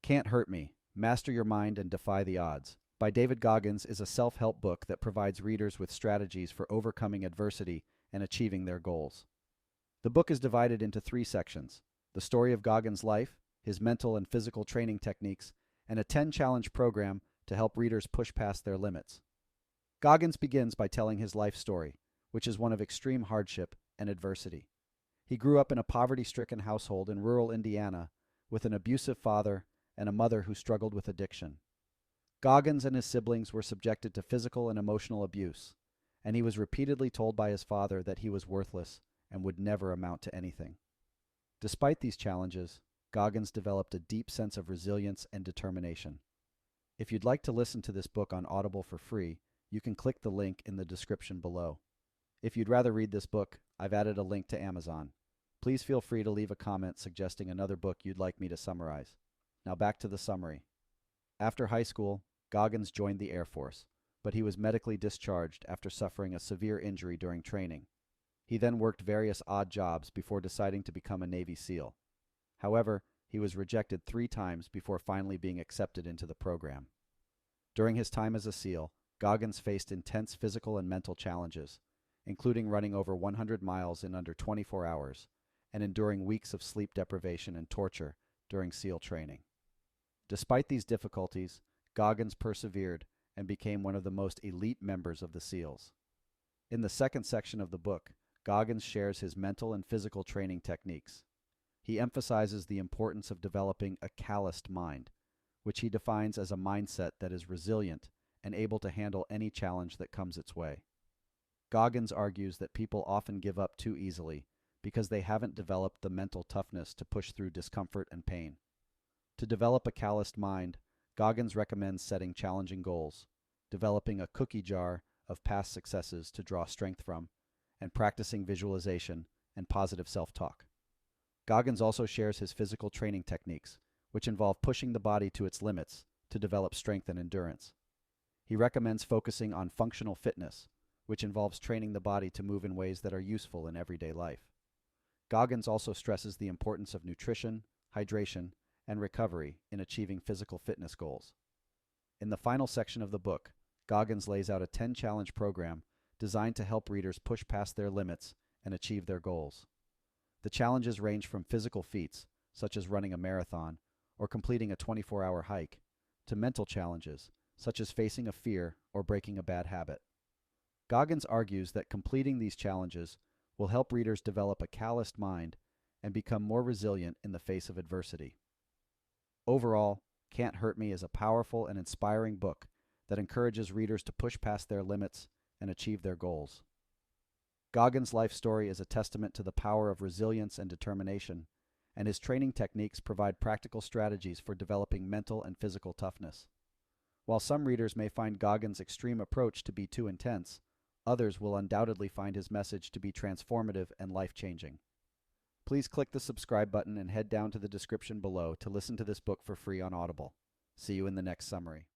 Can't Hurt Me, Master Your Mind and Defy the Odds by David Goggins is a self-help book that provides readers with strategies for overcoming adversity and achieving their goals. The book is divided into 3 sections: the story of Goggins' life, his mental and physical training techniques, and a 10-challenge program to help readers push past their limits. Goggins begins by telling his life story, which is one of extreme hardship and adversity. He grew up in a poverty-stricken household in rural Indiana with an abusive father and a mother who struggled with addiction. Goggins and his siblings were subjected to physical and emotional abuse, and he was repeatedly told by his father that he was worthless and would never amount to anything. Despite these challenges, Goggins developed a deep sense of resilience and determination. If you'd like to listen to this book on Audible for free, you can click the link in the description below. If you'd rather read this book, I've added a link to Amazon. Please feel free to leave a comment suggesting another book you'd like me to summarize. Now back to the summary. After high school, Goggins joined the Air Force, but he was medically discharged after suffering a severe injury during training. He then worked various odd jobs before deciding to become a Navy SEAL. However, he was rejected 3 times before finally being accepted into the program. During his time as a SEAL, Goggins faced intense physical and mental challenges, including running over 100 miles in under 24 hours and enduring weeks of sleep deprivation and torture during SEAL training. Despite these difficulties, Goggins persevered and became one of the most elite members of the SEALs. In the second section of the book, Goggins shares his mental and physical training techniques. He emphasizes the importance of developing a calloused mind, which he defines as a mindset that is resilient and able to handle any challenge that comes its way. Goggins argues that people often give up too easily because they haven't developed the mental toughness to push through discomfort and pain. To develop a calloused mind, Goggins recommends setting challenging goals, developing a cookie jar of past successes to draw strength from, and practicing visualization and positive self-talk. Goggins also shares his physical training techniques, which involve pushing the body to its limits to develop strength and endurance. He recommends focusing on functional fitness, which involves training the body to move in ways that are useful in everyday life. Goggins also stresses the importance of nutrition, hydration, and recovery in achieving physical fitness goals. In the final section of the book, Goggins lays out a 10-challenge program designed to help readers push past their limits and achieve their goals. The challenges range from physical feats, such as running a marathon or completing a 24-hour hike, to mental challenges, such as facing a fear or breaking a bad habit. Goggins argues that completing these challenges will help readers develop a calloused mind and become more resilient in the face of adversity. Overall, Can't Hurt Me is a powerful and inspiring book that encourages readers to push past their limits and achieve their goals. Goggins' life story is a testament to the power of resilience and determination, and his training techniques provide practical strategies for developing mental and physical toughness. While some readers may find Goggins' extreme approach to be too intense, others will undoubtedly find his message to be transformative and life-changing. Please click the subscribe button and head down to the description below to listen to this book for free on Audible. See you in the next summary.